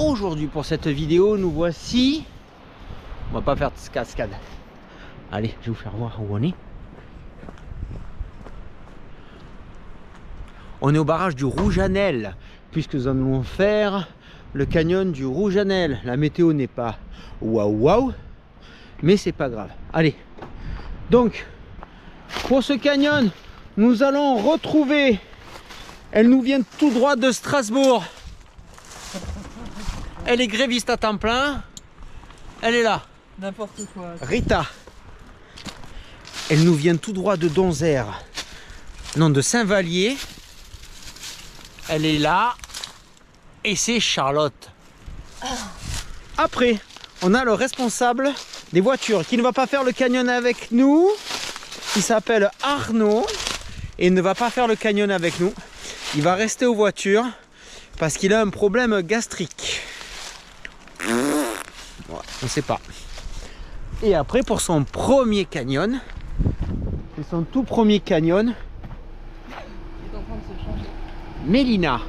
aujourd'hui pour cette vidéo, nous voici. On va pas faire de cascade. Allez, je vais vous faire voir où on est. On est au barrage du Rouge-Anel, puisque nous allons faire le canyon du Rouge-Anel. La météo n'est pas waouh waouh, mais c'est pas grave. Allez, donc pour ce canyon, nous allons retrouver. Elle nous vient tout droit de Strasbourg. Elle est gréviste à temps plein. Elle est là. N'importe quoi. Rita. Elle nous vient tout droit de Donzère. Non, de Saint-Vallier. Elle est là. Et c'est Charlotte. Après, on a le responsable des voitures qui ne va pas faire le canyon avec nous. Il s'appelle Arnaud. Et il ne va pas faire le canyon avec nous. Il va rester aux voitures parce qu'il a un problème gastrique. Ouais, on ne sait pas. Et après, pour son premier canyon, c'est son tout premier canyon, Il est en train de se changer. Mélina.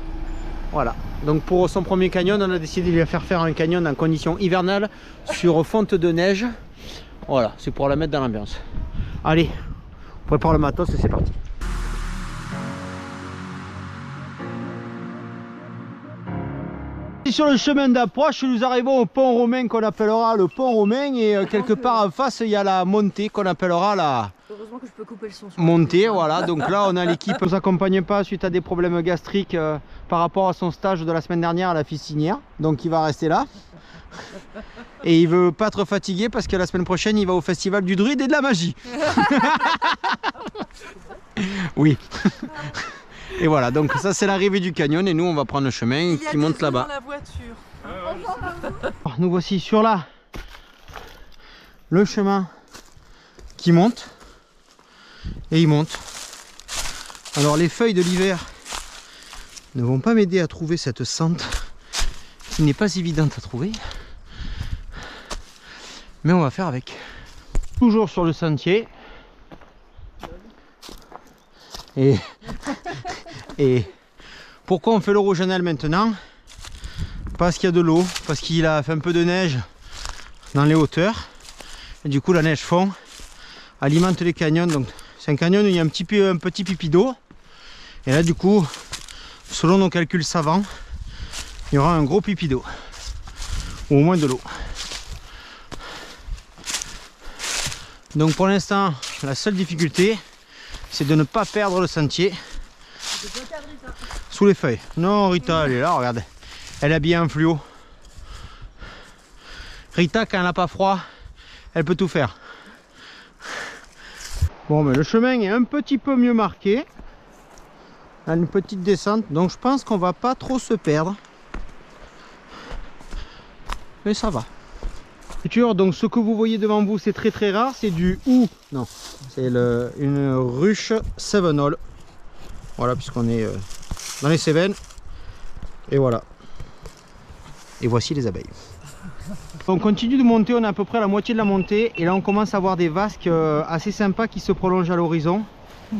Voilà. Donc pour son premier canyon, on a décidé de lui faire un canyon en conditions hivernales sur fonte de neige. Voilà, c'est pour la mettre dans l'ambiance. Allez, on prépare le matos et c'est parti. Sur le chemin d'approche, nous arrivons au pont romain qu'on appellera le pont romain et quelque part en face il y a la montée qu'on appellera la Heureusement que je peux couper le son. montée. Voilà, donc là on a l'équipe qui ne nous accompagne pas suite à des problèmes gastriques par rapport à son stage de la semaine dernière à la Fistinière, donc il va rester là et il veut pas être fatigué parce que la semaine prochaine il va au festival du druide et de la magie. Oui. Et voilà, donc ça c'est l'arrivée du canyon et nous on va prendre le chemin qui monte là-bas. Nous voici sur là, le chemin qui monte et il monte. Alors les feuilles de l'hiver ne vont pas m'aider à trouver cette sente qui n'est pas évidente à trouver, mais on va faire avec. Toujours sur le sentier et pourquoi on fait le Rouge-Anel maintenant? Parce qu'il y a de l'eau, parce qu'il a fait un peu de neige dans les hauteurs. Et du coup la neige fond, alimente les canyons. Donc c'est un canyon où il y a un petit pipi d'eau. Et là du coup, selon nos calculs savants, il y aura un gros pipi d'eau. Ou au moins de l'eau. Donc pour l'instant, la seule difficulté, c'est de ne pas perdre le sentier. Sous les feuilles. Non, Rita, elle est là, regarde. Elle est habillée en fluo. Rita, quand elle n'a pas froid, elle peut tout faire. Bon, mais le chemin est un petit peu mieux marqué. Il y a une petite descente, donc je pense qu'on va pas trop se perdre. Mais ça va. Donc ce que vous voyez devant vous, c'est très rare. C'est du hou. Non, c'est une ruche Sevenol. Voilà, puisqu'on est dans les Cévennes. Et voilà. Et voici les abeilles. On continue de monter, on est à peu près à la moitié de la montée. Et là on commence à voir des vasques assez sympas qui se prolongent à l'horizon.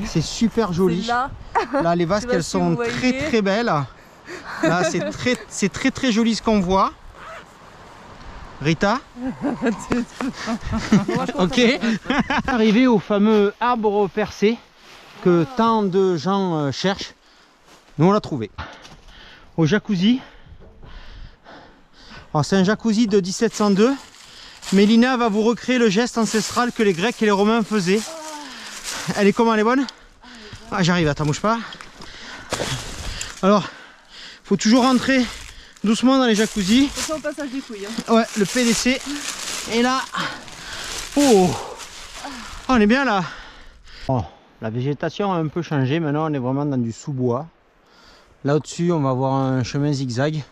C'est super joli. Là les vasques elles sont très belles. Là c'est très joli ce qu'on voit. Rita. Ok. Arrivé au fameux arbre percé que tant de gens cherchent. Nous on l'a trouvé. Au jacuzzi. C'est un jacuzzi de 1702. Mélina va vous recréer le geste ancestral que les Grecs et les Romains faisaient. Elle est comment? Elle est bonne? Ah, j'arrive, attends, bouge pas. Alors, il faut toujours rentrer doucement dans les jacuzzis. Attention au passage des couilles. Hein. Ouais, le PDC. Et là, oh, on est bien là. Oh, la végétation a un peu changé. Maintenant, on est vraiment dans du sous-bois. Là au-dessus, on va avoir un chemin zigzag.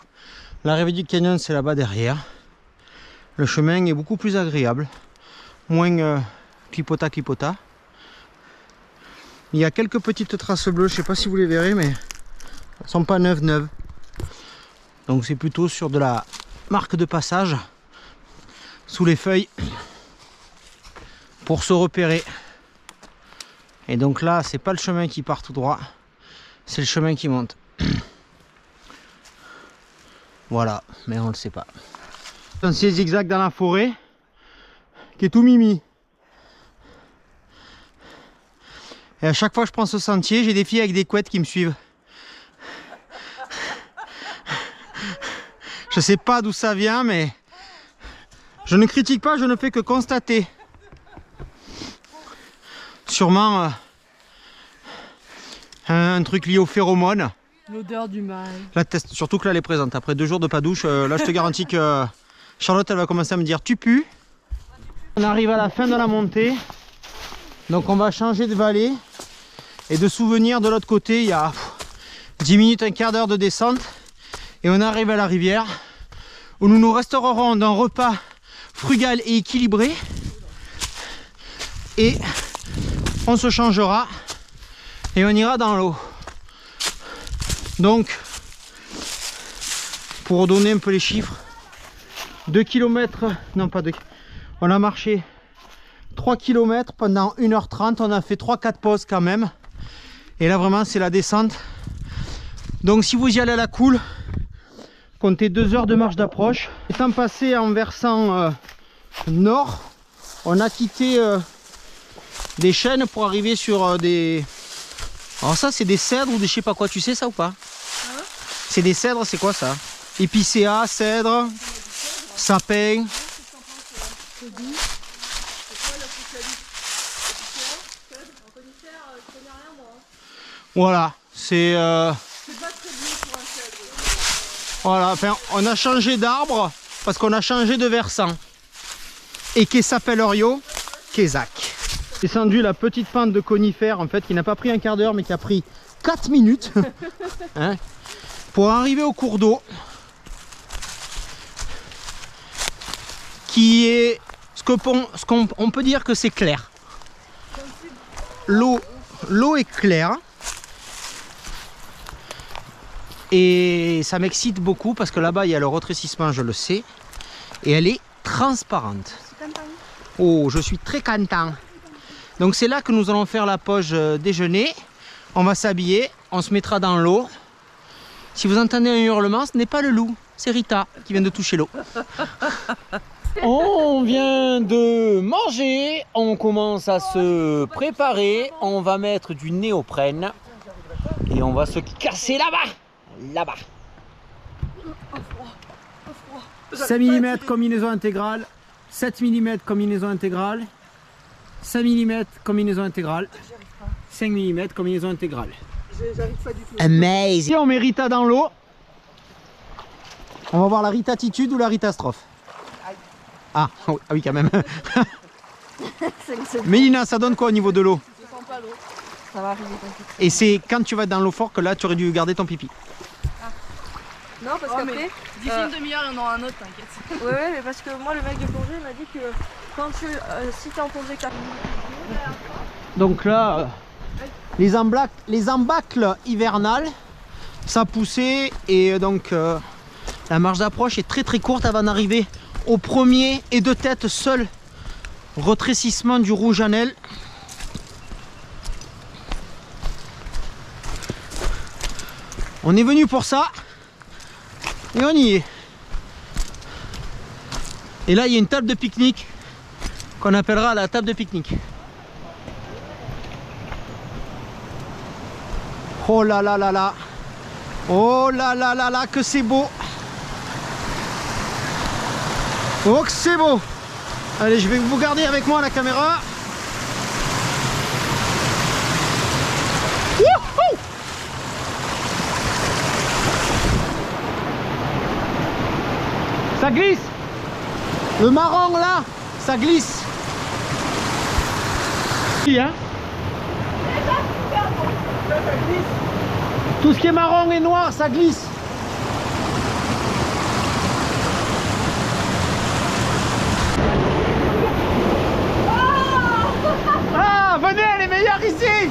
L'arrivée du canyon, c'est là-bas derrière. Le chemin est beaucoup plus agréable. Moins clipota. Il y a quelques petites traces bleues. Je ne sais pas si vous les verrez, mais elles ne sont pas neuves. Donc c'est plutôt sur de la marque de passage. Sous les feuilles. Pour se repérer. Et donc là, c'est pas le chemin qui part tout droit. C'est le chemin qui monte. Voilà, mais on le sait pas. Un sentier zigzag dans la forêt qui est tout mimi. Et à chaque fois que je prends ce sentier, j'ai des filles avec des couettes qui me suivent. Je sais pas d'où ça vient, mais je ne critique pas, je ne fais que constater. Sûrement un truc lié aux phéromones. L'odeur du mal. La teste, surtout que là elle est présente. Après 2 jours de pas douche, là je te garantis que Charlotte elle va commencer à me dire tu pues. On arrive à la fin de la montée. Donc on va changer de vallée. Et de souvenir de l'autre côté, il y a 10 minutes, un quart d'heure de descente. Et on arrive à la rivière où nous nous restaurerons d'un repas frugal et équilibré. Et on se changera et on ira dans l'eau. Donc, pour donner un peu les chiffres, 2 km, non pas 2 km, on a marché 3 km pendant 1h30, on a fait 3-4 pauses quand même. Et là vraiment c'est la descente. Donc si vous y allez à la cool, comptez 2 heures de marche d'approche. Étant passé en versant nord, on a quitté des chênes pour arriver sur des... Alors ça c'est des cèdres ou des je sais pas quoi, tu sais ça ou pas? C'est des cèdres, c'est quoi ça? Épicéa, cèdre, sapin. Voilà, c'est... Voilà, enfin, on a changé d'arbre parce qu'on a changé de versant. Et qui s'appelle Orio, Kézak. Descendu la petite pente de conifères en fait qui n'a pas pris un quart d'heure mais qui a pris 4 minutes hein, pour arriver au cours d'eau qui est ce qu'on peut dire que c'est clair. L'eau est claire. Et ça m'excite beaucoup parce que là-bas il y a le rétrécissement, je le sais, et elle est transparente. Oh, je suis très content. Donc c'est là que nous allons faire la pause déjeuner. On va s'habiller, on se mettra dans l'eau. Si vous entendez un hurlement, ce n'est pas le loup, c'est Rita qui vient de toucher l'eau. On vient de manger, on commence à se préparer, on va mettre du néoprène et on va se casser là-bas. Là-bas. 5 mm combinaison intégrale, 7 mm combinaison intégrale, 5 mm combinaison intégrale, 5 mm combinaison intégrale. J'arrive pas du tout. Amazing. Si on met Rita dans l'eau, on va voir la Ritatitude ou la Ritastrophe. Ah oui quand même. Mélina, ça donne quoi au niveau de l'eau? Je sens pas l'eau. Ça va arriver. Et c'est quand tu vas être dans l'eau fort que là tu aurais dû garder ton pipi. Non, parce qu'après, d'ici une demi-heure, il y en aura un autre, t'inquiète. Ouais, mais parce que moi, le mec de plongée m'a dit que quand si t'es en plongée, donc là, les embâcles hivernales, ça poussait et donc la marche d'approche est très très courte avant d'arriver au premier et de tête seul rétrécissement du Rouge Annel. On est venu pour ça. Et on y est. Et là il y a une table de pique-nique qu'on appellera la table de pique-nique. Oh là là là là. Oh là là là là que c'est beau. Oh que c'est beau. Allez, je vais vous garder avec moi la caméra. Wouhou! Ça glisse. Le marron là, ça glisse. Hein? Tout ce qui est marron et noir, ça glisse. Ah, venez, les meilleurs ici.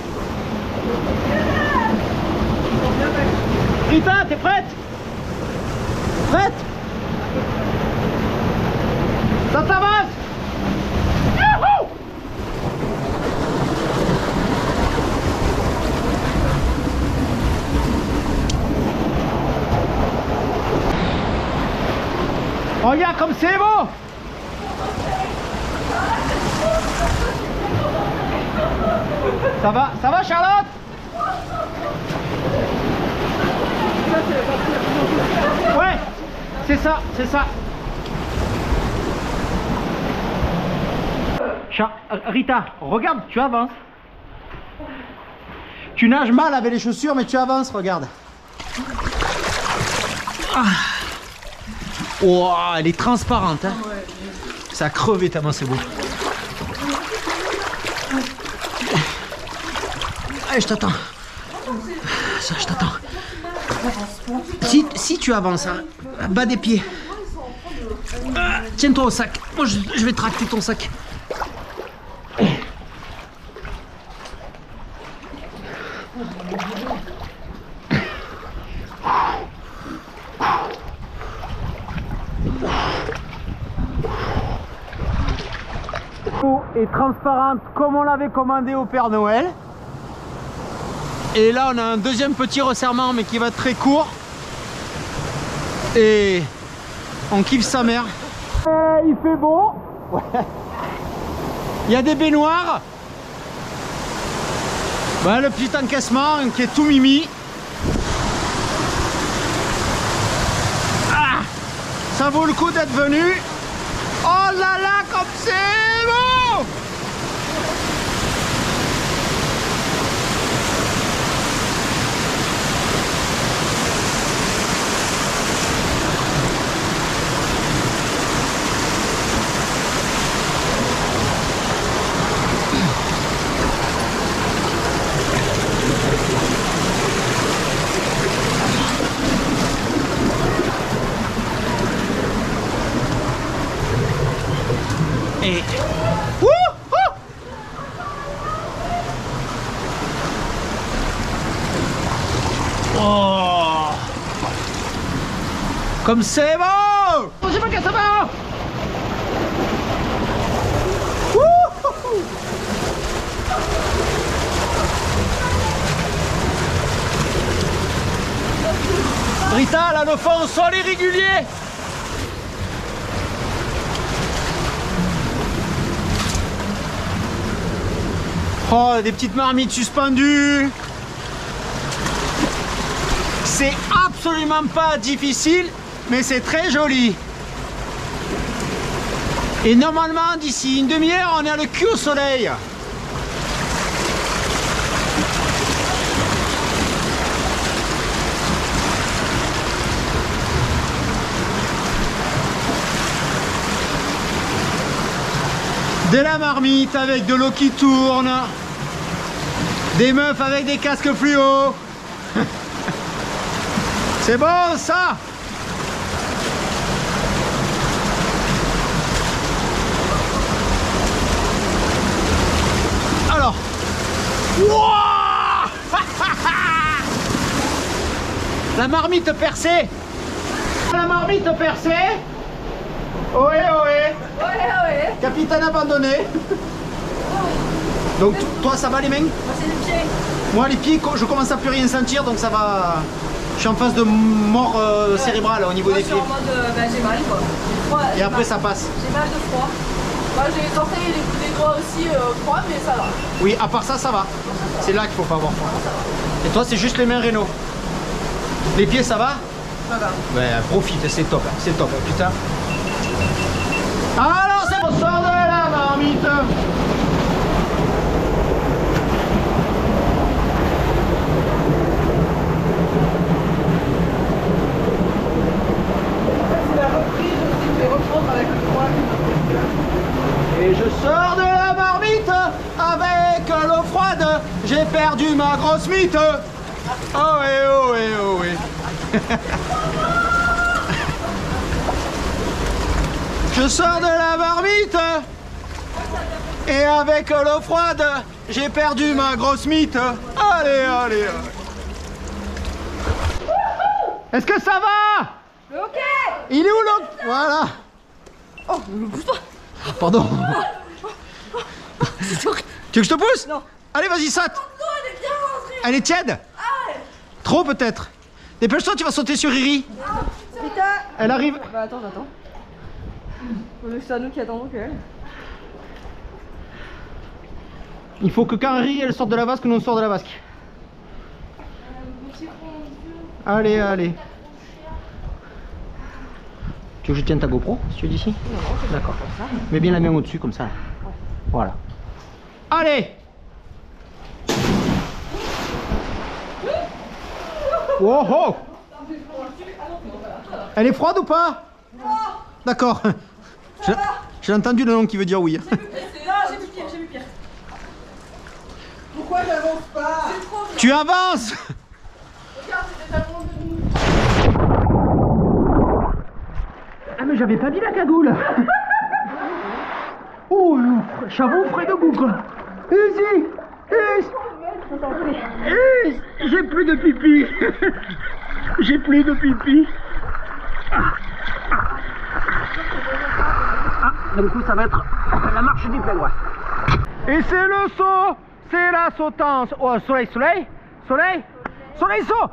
Rita, t'es prête? Prête? Ça t'avance? Youhou! Regarde comme c'est beau. Ça va Charlotte? Ouais, c'est ça, c'est ça. Rita, regarde, tu avances. Tu nages mal avec les chaussures, mais tu avances, regarde. Ah. Oh, elle est transparente. Hein. Ça a crevé tellement c'est beau. Allez, je t'attends. Ça, je t'attends. Si tu avances, hein, bas des pieds. Tiens-toi au sac. Moi, je vais tracter ton sac. L'eau est transparente comme on l'avait commandé au Père Noël. Et là on a un deuxième petit resserrement mais qui va être très court. Et on kiffe sa mère. Il fait beau. Ouais. Il y a des baignoires. Ben, le petit encaissement qui est tout mimi. Ah, ça vaut le coup d'être venu. Oh là là, comme c'est beau! Et... Oh, comme c'est beau! Oh, j'ai pas qu'à ça va! Rita, là, le fond, sol irrégulier! Oh, des petites marmites suspendues. C'est absolument pas difficile, mais c'est très joli. Et normalement, d'ici une demi-heure, on est le cul au soleil. De la marmite avec de l'eau qui tourne. Des meufs avec des casques fluo. C'est bon ça. Alors. Wow. La marmite percée. La marmite percée. Ohé ohé. Ohé ohé. Capitaine abandonné. Donc toi ça va les mains? Moi c'est les pieds. Moi les pieds je commence à plus rien sentir donc ça va. Je suis en phase de mort cérébrale au niveau des pieds. Moi je suis en mode j'ai mal quoi. Froid, et après ça passe. J'ai mal de froid. Moi j'ai les orteils et les doigts aussi froid mais ça va. Oui à part ça ça va. C'est là qu'il faut pas avoir froid. Et toi c'est juste les mains Renault. Les pieds ça va? Ça va. Ouais profite c'est top putain. Alors c'est bon, sort de la marmite. Et je sors de la marmite avec l'eau froide. J'ai perdu ma grosse mythe. Oh ouais, oh ouais, oh ouais. Je sors de la marmite et avec l'eau froide, j'ai perdu ma grosse mythe. Allez, allez, allez. Est-ce que ça va? Ok. Il est où l'autre? Voilà. Oh, ne bouge pas. Ah, pardon. Tu veux que je te pousse? Non. Allez, vas-y, saute. Non, elle est bien rentrée. Elle est tiède? Ah ouais. Trop peut-être. Dépêche-toi, tu vas sauter sur Riri. Putain. Elle arrive. Bah attends. C'est à nous qui attendons qu'elle. Il faut que quand Henri elle sorte de la vasque, nous on sort de la vasque. Allez, allez. Tu veux que je tienne ta GoPro si tu es d'ici? Non, d'accord. Mets bien la main au-dessus comme ça. Ouais. Voilà. Allez. Oh oh. Elle est froide ou pas? Non. D'accord. J'ai entendu le nom qui veut dire oui. Non, j'ai vu pire, j'ai vu pire. Pourquoi j'avance pas? Tu avances. Regarde, c'est déjà loin de nous. Ah mais j'avais pas dit la cagoule. Oh, chameau frais de goût quoi. Ici. J'ai plus de pipi. J'ai plus de pipi. Ah, du coup ça va être la marche du pèlerin. Et c'est le saut. C'est la sautance. Oh, soleil, soleil. Soleil. Soleil, saut.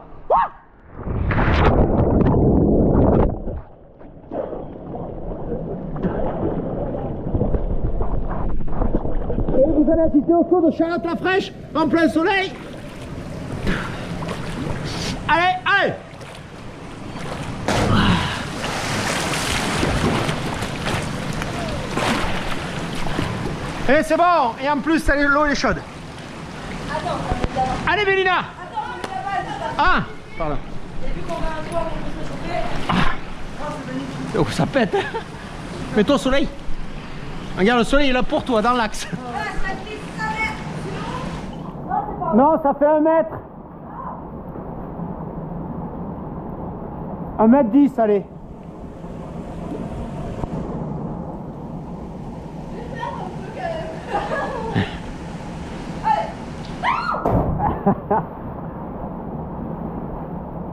Et vous allez assister au saut de Charlotte la Fraîche en plein soleil. Allez, allez. Et c'est bon. Et en plus, l'eau est chaude. Allez, Mélina. Ah, pardon. Oh, ça pète. Mets-toi au soleil. Regarde, le soleil est là pour toi, dans l'axe. Non, ça fait 1 mètre. 1m10, allez.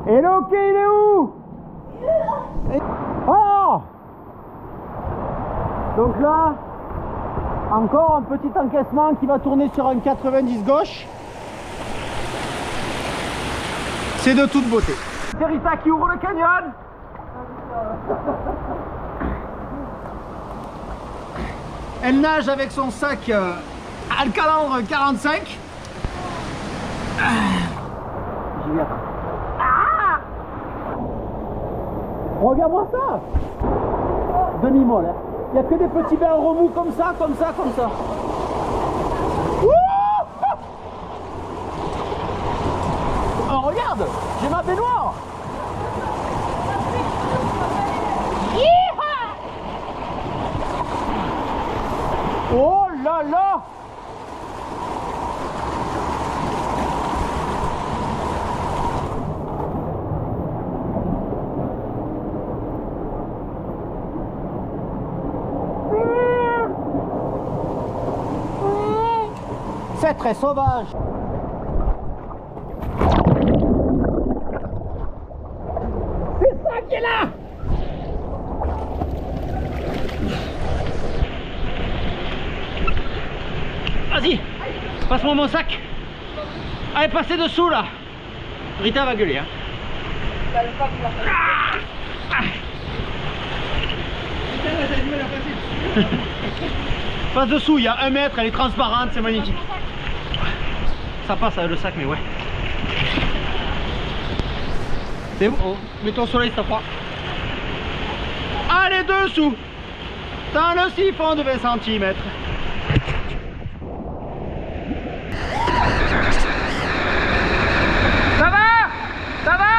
Et le hockey, il est où? Oh! Donc là, encore un petit encaissement qui va tourner sur un 90 gauche. C'est de toute beauté. C'est Rita qui ouvre le canyon. Elle nage avec son sac Alcalandre 45. J'y vais. Ah! Regarde-moi ça. Demi-molle, hein. Il n'y a que des petits bains remous comme ça, comme ça, comme ça. Oh, regarde, j'ai ma baignoire. Oh là là. C'est très sauvage. C'est ça qui est là. Vas-y, passe-moi mon sac. Allez, passez dessous là. Rita va gueuler. Hein. Passe dessous, il y a 1 mètre, elle est transparente, c'est magnifique. Ça passe avec le sac, mais ouais. C'est bon, mets-toi au soleil, ça froid. Allez, dessous. Dans le siphon de 20 cm. Ça va? Ça va?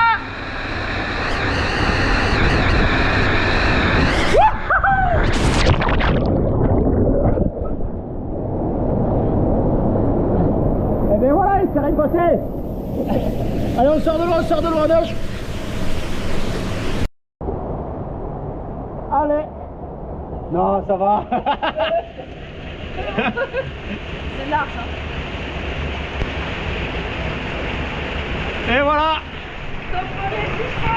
Et bien voilà, il s'est rien passé. Allez, on sort de l'eau, on nage. Allez. Non, ça va. C'est large, hein. Et voilà.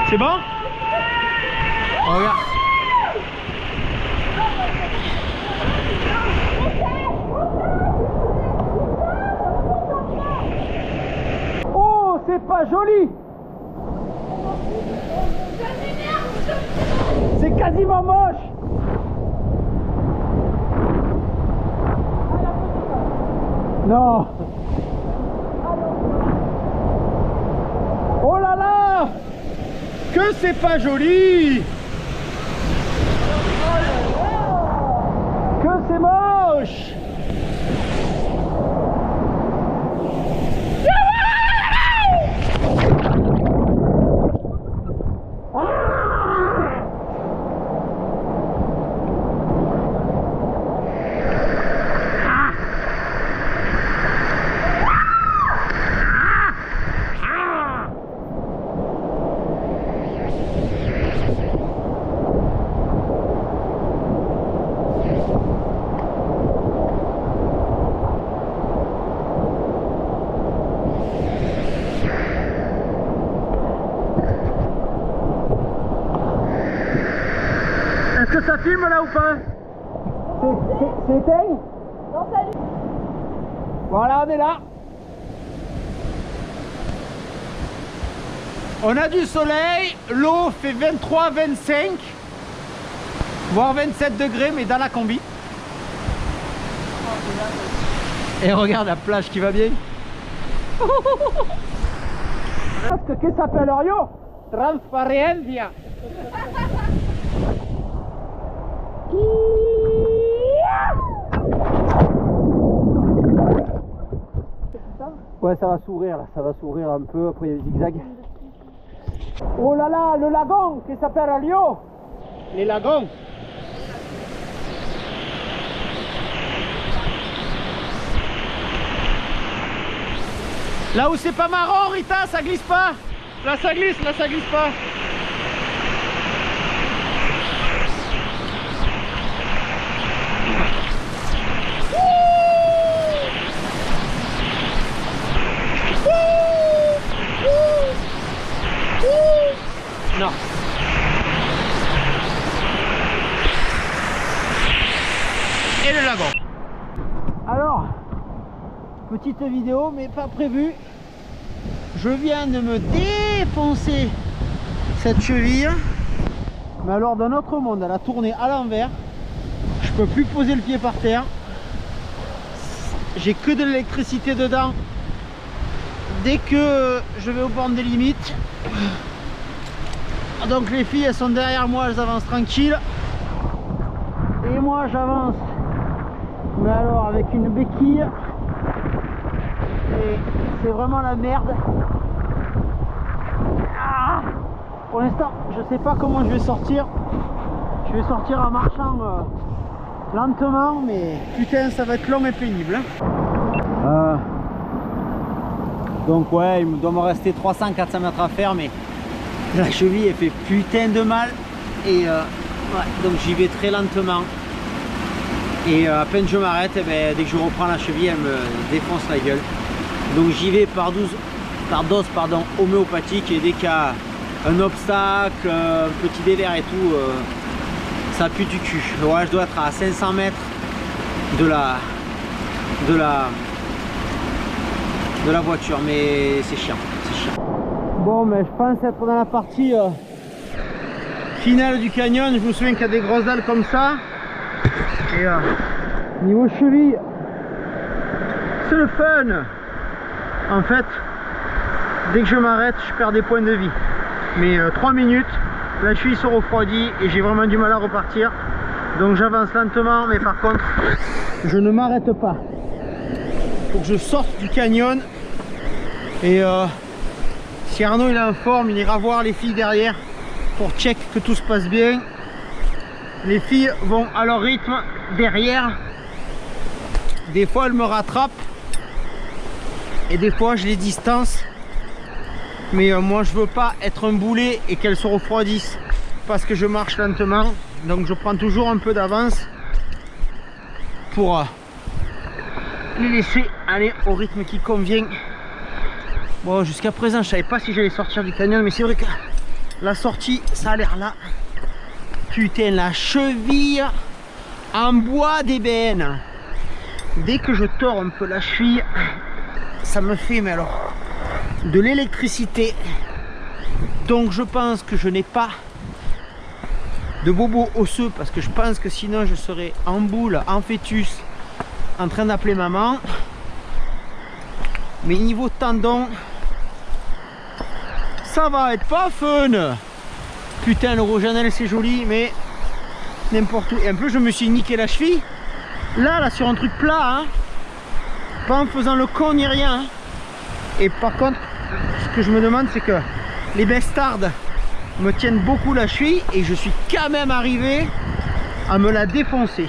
C'est bon? Oh, regarde. Oh, c'est pas joli. C'est quasiment moche. Non. Oh là là, que c'est pas joli. Que c'est moche. Est-ce que ça filme là ou pas? C'est éteint? Non, salut. Voilà, on est là. On a du soleil, l'eau fait 23, 25, voire 27 degrés, mais dans la combi. Et regarde la plage qui va bien. Qu'est-ce que ça s'appelle Rio? Transparencia. Ouais, ça va s'ouvrir là, ça va s'ouvrir un peu, après il y a des zigzags. Oh là là, le lagon qui s'appelle Rio. Les lagons. Là où c'est pas marrant, Rita, ça glisse pas. Là ça glisse pas. Non. Et le lagon. Alors, petite vidéo mais pas prévue. Je viens de me défoncer cette cheville. Mais alors d'un autre monde, elle a tourné à l'envers. Je peux plus poser le pied par terre. J'ai que de l'électricité dedans. Dès que je vais au bord des limites. Donc les filles elles sont derrière moi, elles avancent tranquilles. Et moi j'avance. Mais alors avec une béquille. Et c'est vraiment la merde. Ah, pour l'instant je sais pas comment je vais sortir. Je vais sortir en marchant lentement, mais putain ça va être long et pénible. Donc ouais, il doit me rester 300-400 mètres à faire, mais la cheville elle fait putain de mal. Et ouais, donc j'y vais très lentement. Et à peine je m'arrête, dès que je reprends la cheville, elle me défonce la gueule. Donc j'y vais par dose homéopathique, et dès qu'il y a un obstacle, un petit délire et tout, ça pue du cul. Ouais, je dois être à 500 mètres de la voiture, mais c'est chiant, Bon, mais je pense être dans la partie finale du canyon. Je me souviens qu'il y a des grosses dalles comme ça. Et niveau cheville, c'est le fun. En fait, dès que je m'arrête, je perds des points de vie. Mais 3 minutes, la cheville se refroidit et j'ai vraiment du mal à repartir. Donc j'avance lentement, mais par contre, je ne m'arrête pas. Faut que je sorte du canyon. Et si Arnaud il est en forme, il ira voir les filles derrière pour check que tout se passe bien. Les filles vont à leur rythme derrière. Des fois elles me rattrapent et des fois je les distance. Mais moi je veux pas être un boulet et qu'elles se refroidissent parce que je marche lentement. Donc je prends toujours un peu d'avance pour les laisser aller au rythme qui convient. Bon, jusqu'à présent je savais pas si j'allais sortir du canyon, mais c'est vrai que la sortie ça a l'air là. Putain, la cheville en bois d'ébène. Dès que je tords un peu la cheville, ça me fait, mais alors, de l'électricité. Donc je pense que je n'ai pas de bobo osseux, parce que je pense que sinon je serais en boule, en fœtus, en train d'appeler maman. Mais niveau tendon, ça va être pas fun. Putain, le Rojanel c'est joli, mais n'importe où. Et en plus je me suis niqué la cheville. Là sur un truc plat, hein. Pas en faisant le con ni rien. Hein. Et par contre, ce que je me demande, c'est que les bestardes me tiennent beaucoup la cheville et je suis quand même arrivé à me la défoncer.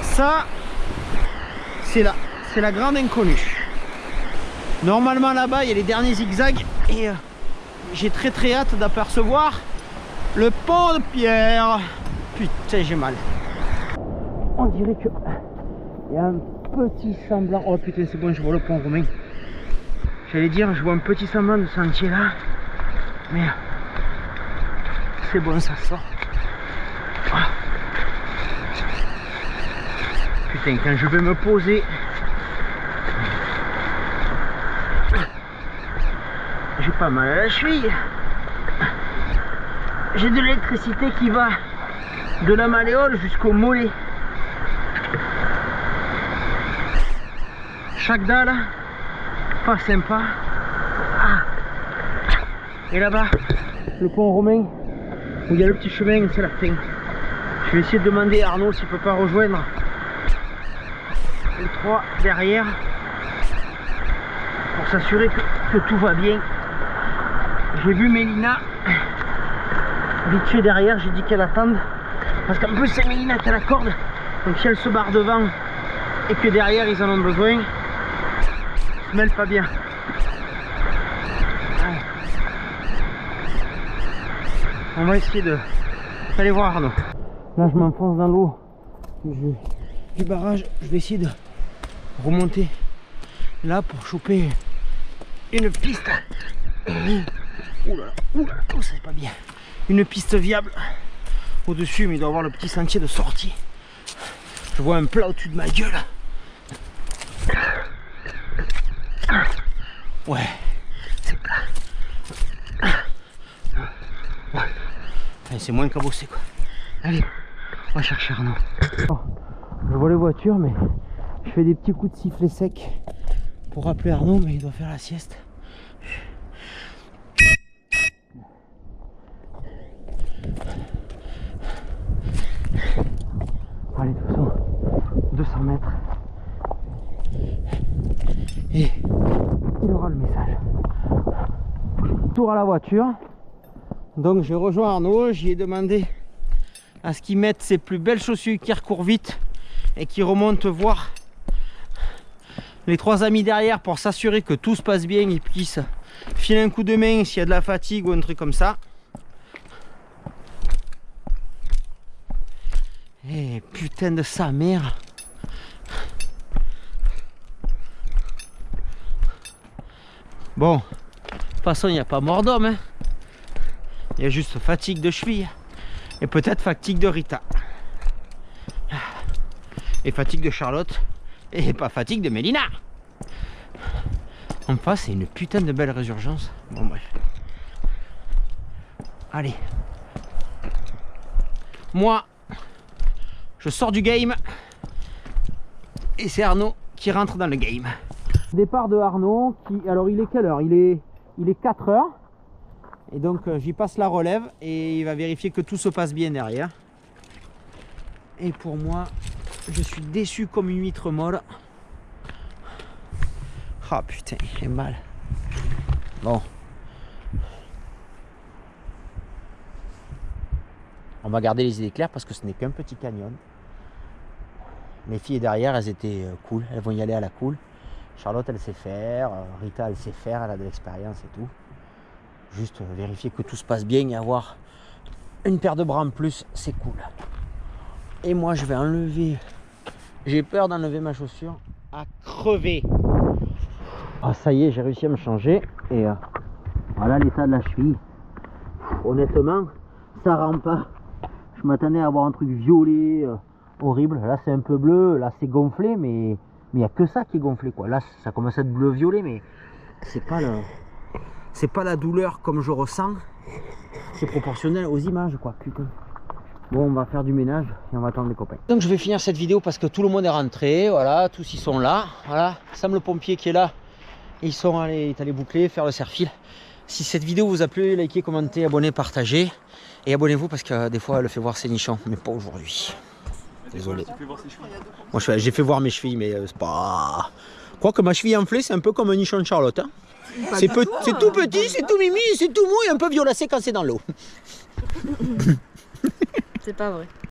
Ça, c'est la grande inconnue. Normalement là-bas, il y a les derniers zigzags et j'ai très hâte d'apercevoir le pont de pierre. Putain, j'ai mal. On dirait que il y a un petit semblant. Oh putain, c'est bon, je vois le pont romain. J'allais dire, je vois un petit semblant de sentier là. Mais c'est bon, ça sort. Ah. Putain, quand je vais me poser, j'ai pas mal à la cheville. J'ai de l'électricité qui va de la malléole jusqu'au mollet. Chaque dalle, pas sympa. Ah. Et là-bas, le pont romain, où il y a le petit chemin, c'est la fin. Je vais essayer de demander à Arnaud s'il peut pas rejoindre les trois derrière pour s'assurer que tout va bien. J'ai vu Mélina vite fait derrière, j'ai dit qu'elle attende parce qu'en plus c'est Mélina qui a la corde, donc si elle se barre devant et que derrière ils en ont besoin, je mêle pas bien. On va essayer d'aller voir Arnaud. Là je m'enfonce dans l'eau du barrage, je vais essayer de remonter là pour choper une piste. Oula, oh, ça c'est pas bien. Une piste viable au-dessus, mais il doit y avoir le petit sentier de sortie. Je vois un plat au-dessus de ma gueule. Ouais, c'est plat. C'est moins cabossé quoi. Allez, on va chercher Arnaud. Oh, je vois les voitures, mais je fais des petits coups de sifflet sec pour rappeler Arnaud, mais il doit faire la sieste. Allez, de toute façon, 200 mètres. Et il aura le message. Tour à la voiture. Donc j'ai rejoint Arnaud, j'y ai demandé à ce qu'il mette ses plus belles chaussures qui recourent vite et qui remonte voir les trois amis derrière pour s'assurer que tout se passe bien et puisse filer un coup de main s'il y a de la fatigue ou un truc comme ça. Et putain de sa mère. Bon, de toute façon il n'y a pas mort d'homme, hein. Il y a juste fatigue de cheville et peut-être fatigue de Rita et fatigue de Charlotte et pas fatigue de Mélina. En face c'est une putain de belle résurgence. Bon bref. Allez. Moi je sors du game et c'est Arnaud qui rentre dans le game. Départ de Arnaud qui, alors il est quelle heure? Il est 4 heures. Et donc j'y passe la relève et il va vérifier que tout se passe bien derrière. Et pour moi, je suis déçu comme une huître molle. Ah putain, j'ai mal. Bon. On va garder les idées claires parce que ce n'est qu'un petit canyon. Mes filles derrière, elles étaient cool. Elles vont y aller à la cool. Charlotte, elle sait faire. Rita, elle sait faire. Elle a de l'expérience et tout. Juste vérifier que tout se passe bien et avoir une paire de bras en plus, c'est cool. Et moi, je vais enlever. J'ai peur d'enlever ma chaussure à crever. Ah, ça y est, j'ai réussi à me changer. Et voilà l'état de la cheville. Honnêtement, ça rend pas. Je m'attendais à avoir un truc violet horrible. Là, c'est un peu bleu. Là, c'est gonflé, mais il n'y a que ça qui est gonflé, quoi. Là, ça commence à être bleu-violet, mais c'est pas le. C'est pas la douleur comme je ressens, c'est proportionnel aux images quoi, putain. Bon, on va faire du ménage et on va attendre les copains. Donc je vais finir cette vidéo parce que tout le monde est rentré, voilà, tous ils sont là, voilà. Sam le pompier qui est là, Et ils sont allés boucler, faire le serre-fil. Si cette vidéo vous a plu, likez, commentez, abonnez, partagez. Et abonnez-vous parce que des fois elle fait voir ses nichons, mais pas aujourd'hui. Désolé. Moi j'ai fait voir mes chevilles, mais c'est pas... Quoique ma cheville enflée, c'est un peu comme un nichon de Charlotte. Hein. C'est tout petit, c'est tout mimi, c'est tout mou et un peu violacé quand c'est dans l'eau. C'est pas vrai.